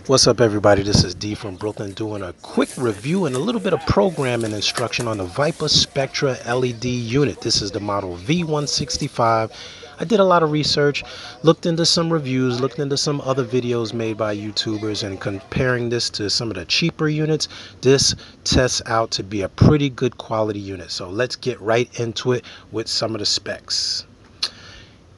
What's up, everybody? This is D from Brooklyn doing a quick review and a little bit of programming instruction on the VIPARSPECTRA LED unit. This is the model V165. I did a lot of research, looked into some reviews, looked into some other videos made by YouTubers, and comparing this to some of the cheaper units. This tests out to be a pretty good quality unit. So let's get right into it with some of the specs.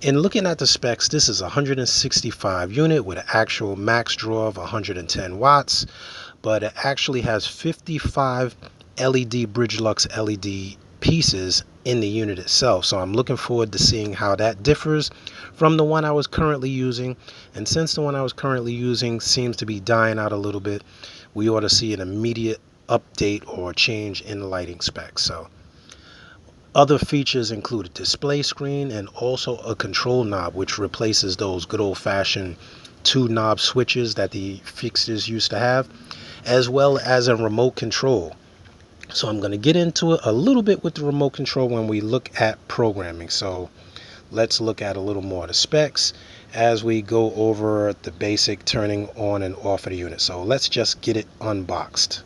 In looking at the specs, this is a 165 unit with an actual max draw of 110 watts, but it actually has 55 LED Bridgelux LED pieces in the unit itself. So I'm looking forward to seeing how that differs from the one I was currently using. And since the one I was currently using seems to be dying out a little bit, we ought to see an immediate update or change in the lighting specs. So other features include a display screen and also a control knob, which replaces those good old-fashioned two knob switches that the fixtures used to have, as well as a remote control. So I'm going to get into it a little bit with the remote control when we look at programming. So let's look at a little more of the specs as we go over the basic turning on and off of the unit. So let's just get it unboxed.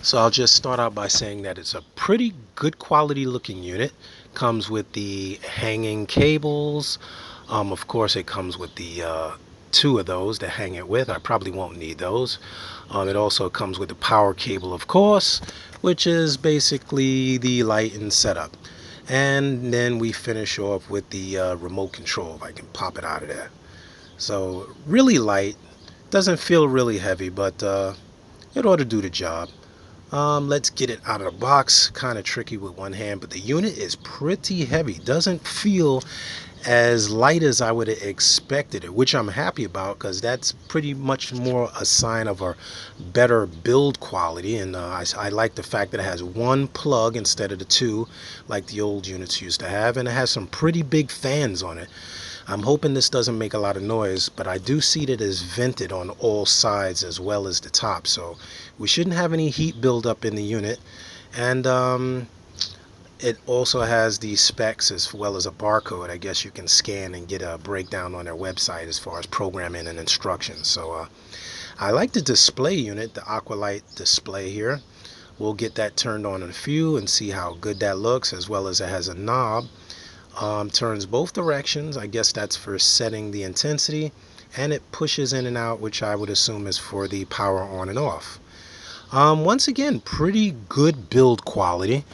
So I'll just start out by saying that it's a pretty good quality looking unit. Comes with the hanging cables. Of course, it comes with the two of those to hang it with. I probably won't need those. It also comes with the power cable, of course, which is basically the light and setup. And then we finish off with the remote control, if I can pop it out of there. So really light, doesn't feel really heavy, but it ought to do the job. Let's get it out of the box. Kind of tricky with one hand, but the unit is pretty heavy. Doesn't feel as light as I would have expected it, which I'm happy about because that's pretty much more a sign of a better build quality. And I like the fact that it has one plug instead of the two like the old units used to have, and it has some pretty big fans on it. I'm hoping this doesn't make a lot of noise, but I do see that it is vented on all sides as well as the top, so we shouldn't have any heat buildup in the unit. And it also has the specs as well as a barcode I guess you can scan and get a breakdown on their website as far as programming and instructions. So I like the display unit, the Aqualight display here. We'll get that turned on in a few and see how good that looks, as well as it has a knob. Turns both directions. I guess that's for setting the intensity, and it pushes in and out, which I would assume is for the power on and off. Once again, pretty good build quality.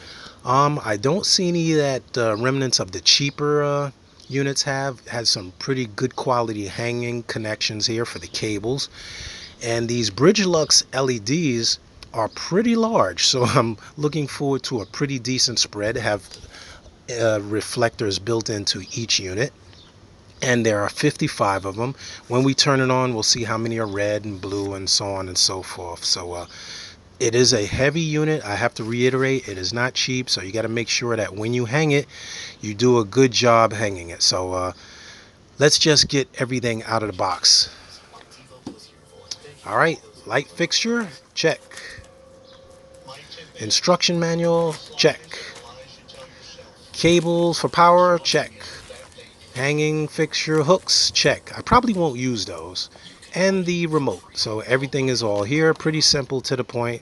I don't see any that remnants of the cheaper units has some pretty good quality hanging connections here for the cables, and these Bridgelux LEDs are pretty large, so I'm looking forward to a pretty decent spread. Have reflectors built into each unit, and there are 55 of them. When we turn it on, we'll see how many are red and blue and so on and so forth. So it is a heavy unit. I have to reiterate, it is not cheap, so you got to make sure that when you hang it, you do a good job hanging it. So let's just get everything out of the box. All right, light fixture, check. Instruction manual, check. Cables for power, check. Hanging fixture hooks, check. I probably won't use those. And the remote. So everything is all here. Pretty simple, to the point.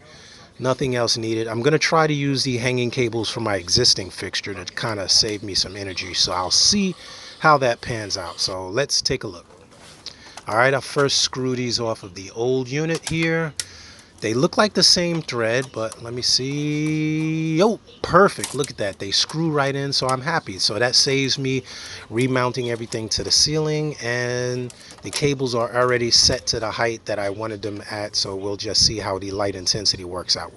Nothing else needed. I'm going to try to use the hanging cables for my existing fixture to kind of save me some energy. So I'll see how that pans out. So let's take a look. Alright, I'll first screw these off of the old unit here. They look like the same thread, but let me see. Oh, perfect. Look at that. They screw right in, so I'm happy. So that saves me remounting everything to the ceiling, and the cables are already set to the height that I wanted them at, so we'll just see how the light intensity works out.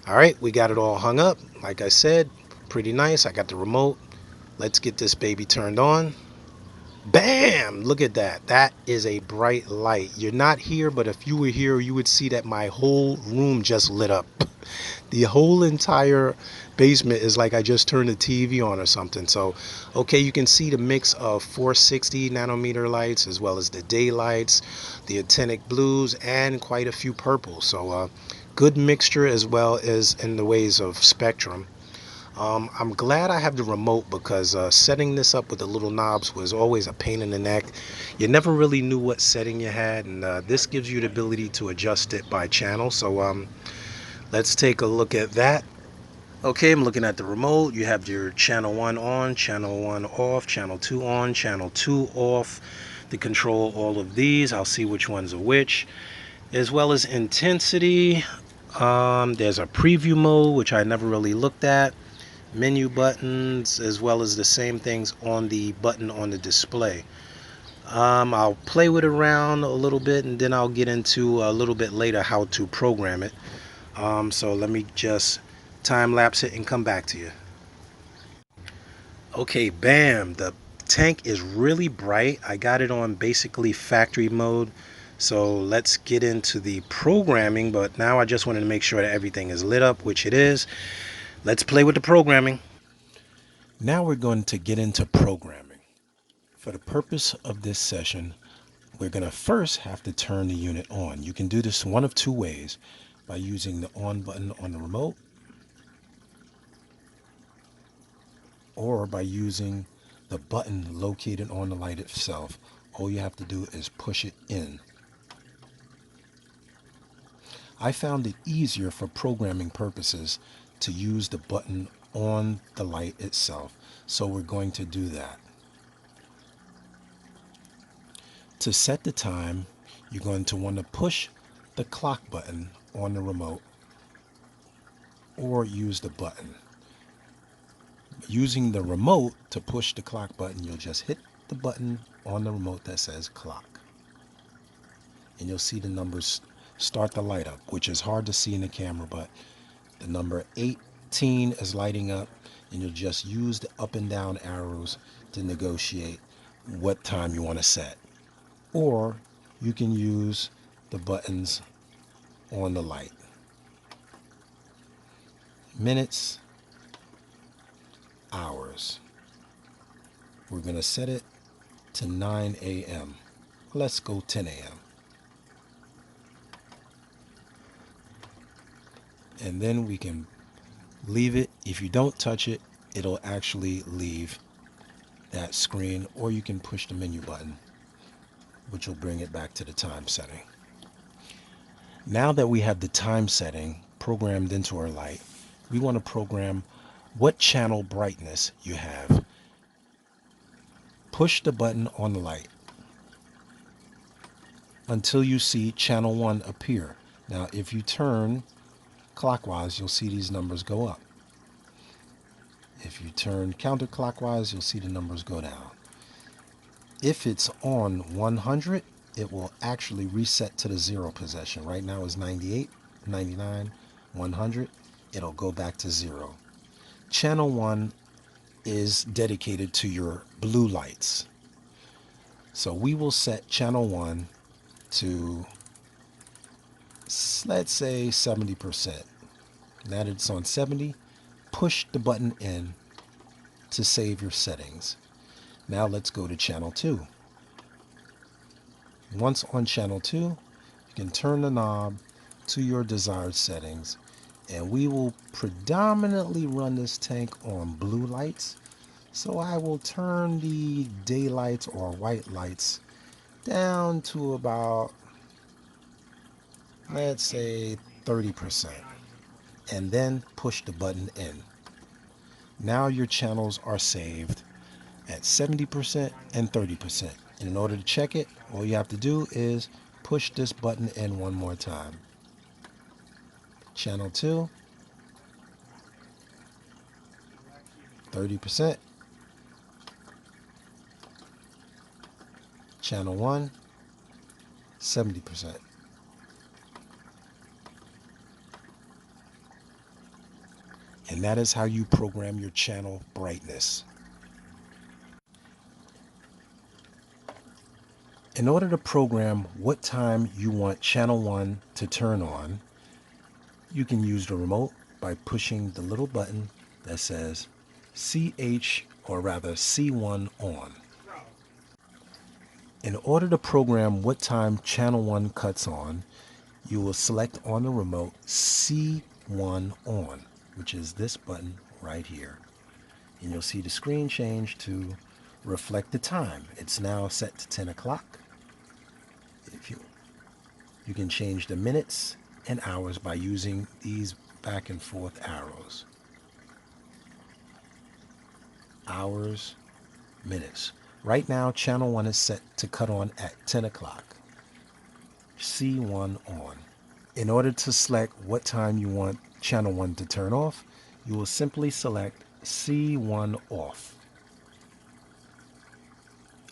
All right, we got it all hung up. Like I said, pretty nice. I got the remote. Let's get this baby turned on. Bam! Look at that. That is a bright light. You're not here, but if you were here, you would see that my whole room just lit up. The whole entire basement is like I just turned the TV on or something. So, okay, you can see the mix of 460 nanometer lights as well as the daylights, the actinic blues, and quite a few purples. So, good mixture as well as in the ways of spectrum. I'm glad I have the remote because setting this up with the little knobs was always a pain in the neck. You never really knew what setting you had, and this gives you the ability to adjust it by channel. So let's take a look at that. Okay, I'm looking at the remote. You have your channel 1 on, channel 1 off, channel 2 on, channel 2 off. To control all of these, I'll see which ones are which, as well as intensity. There's a preview mode, which I never really looked at. Menu buttons, as well as the same things on the button on the display. I'll play with it around a little bit, and then I'll get into a little bit later how to program it. So let me just time lapse it and come back to you. Okay, bam, the tank is really bright. I got it on basically factory mode. So let's get into the programming, but now I just wanted to make sure that everything is lit up, which it is. Let's play with the programming. Now we're going to get into programming. For the purpose of this session, we're going to first have to turn the unit on. You can do this one of two ways: by using the on button on the remote, or by using the button located on the light itself. All you have to do is push it in. I found it easier for programming purposes to use the button on the light itself, so we're going to do that. To set the time, you're going to want to push the clock button on the remote or use the button. Using the remote to push the clock button, you'll just hit the button on the remote that says clock, and you'll see the numbers start to light up, which is hard to see in the camera, but the number 18 is lighting up, and you'll just use the up and down arrows to negotiate what time you want to set. Or you can use the buttons on the light. Minutes, hours. We're going to set it to 9 a.m. Let's go 10 a.m. And then we can leave it. If you don't touch it, it'll actually leave that screen, or you can push the menu button, which will bring it back to the time setting. Now that we have the time setting programmed into our light, we want to program what channel brightness you have. Push the button on the light until you see channel 1 appear. Now, if you turn clockwise, you'll see these numbers go up. If you turn counterclockwise, you'll see the numbers go down. If it's on 100, it will actually reset to the 0 position. Right now it's 98, 99, 100. It'll go back to 0. Channel 1 is dedicated to your blue lights. So we will set channel 1 to, let's say, 70%. Now that it's on 70, push the button in to save your settings. Now let's go to channel 2. Once on channel 2, you can turn the knob to your desired settings, and we will predominantly run this tank on blue lights. So I will turn the daylights or white lights down to about, let's say, 30%, and then push the button in. Now your channels are saved at 70% and 30%. And in order to check it, all you have to do is push this button in one more time. Channel 2, 30%. Channel 1, 70%. And that is how you program your channel brightness. In order to program what time you want channel 1 to turn on, you can use the remote by pushing the little button that says CH, or rather C1 on. In order to program what time channel 1 cuts on, you will select on the remote C1 on, which is this button right here. And you'll see the screen change to reflect the time. It's now set to 10 o'clock. If you can change the minutes and hours by using these back and forth arrows. Hours, minutes. Right now, channel 1 is set to cut on at 10 o'clock. C1 on. In order to select what time you want channel 1 to turn off, you will simply select C1 off.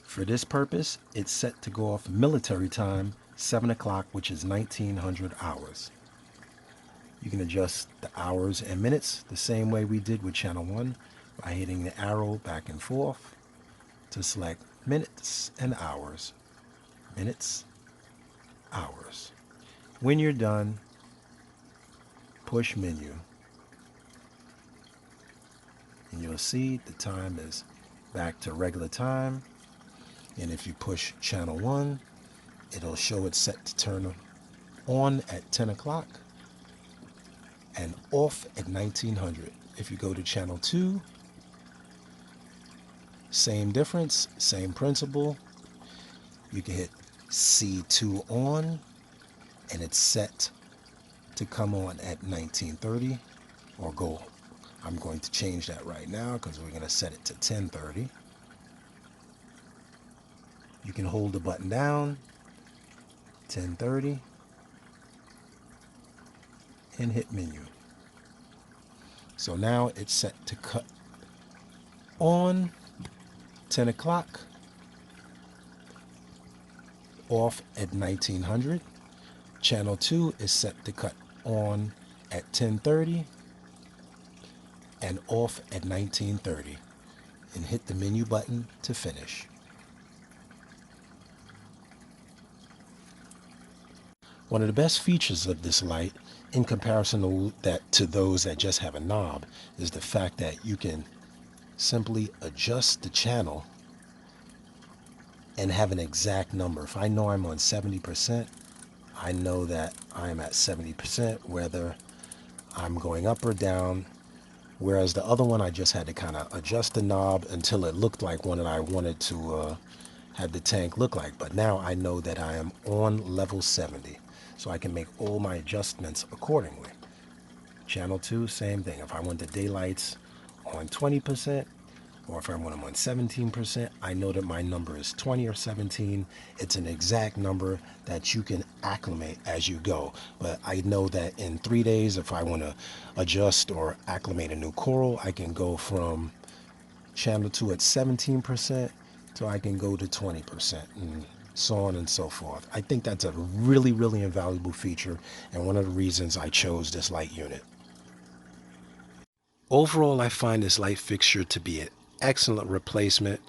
For this purpose, it's set to go off military time, 7 o'clock, which is 1900 hours. You can adjust the hours and minutes the same way we did with channel 1 by hitting the arrow back and forth to select minutes and hours. Minutes, hours. When you're done, push menu. And you'll see the time is back to regular time. And if you push channel 1, it'll show it's set to turn on at 10 o'clock and off at 1900. If you go to channel 2, same difference, same principle. You can hit C2 on and it's set to come on at 1930 or go. I'm going to change that right now because we're going to set it to 1030. You can hold the button down, 1030, and hit menu. So now it's set to cut on 10 o'clock, off at 1900. Channel 2 is set to cut on at 1030 and off at 1930. And hit the menu button to finish. One of the best features of this light, in comparison to those that just have a knob, is the fact that you can simply adjust the channel and have an exact number. If I know I'm on 70%, I know that I'm at 70%, whether I'm going up or down. Whereas the other one, I just had to kind of adjust the knob until it looked like one that I wanted to have the tank look like. But now I know that I am on level 70, so I can make all my adjustments accordingly. Channel 2, same thing. If I want the daylights on 20%, or if I want them on 17%, I know that my number is 20 or 17. It's an exact number that you can acclimate as you go. But I know that in 3 days, if I want to adjust or acclimate a new coral, I can go from channel 2 at 17% so I can go to 20%, and so on and so forth. I think that's a really, really invaluable feature, and one of the reasons I chose this light unit. Overall, I find this light fixture to be an excellent replacement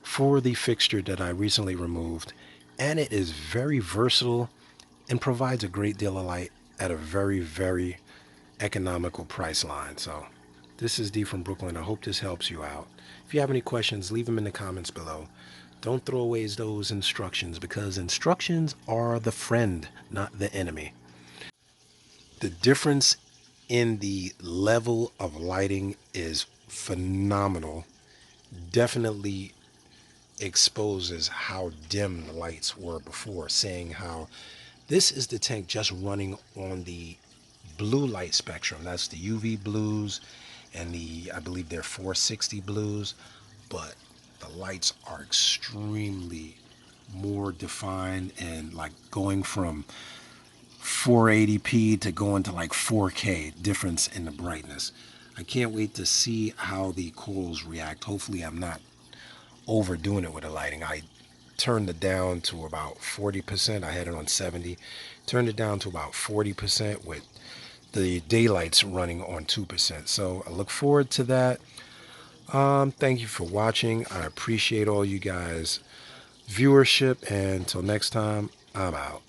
for the fixture that I recently removed, and it is very versatile and provides a great deal of light at a very, very economical price line. So this is D from Brooklyn. I hope this helps you out. If you have any questions, leave them in the comments below. Don't throw away those instructions, because instructions are the friend, not the enemy. The difference in the level of lighting is phenomenal. Definitely exposes how dim the lights were before, saying how this is the tank just running on the blue light spectrum. That's the UV blues and I believe they're 460 blues, but the lights are extremely more defined, and like going from 480p to going to like 4K difference in the brightness. I can't wait to see how the corals react. Hopefully I'm not overdoing it with the lighting. I turned it down to about 40%. I had it on 70. Turned it down to about 40% with the daylights running on 2%. So I look forward to that. Thank you for watching. I appreciate all you guys' viewership, and until next time, I'm out.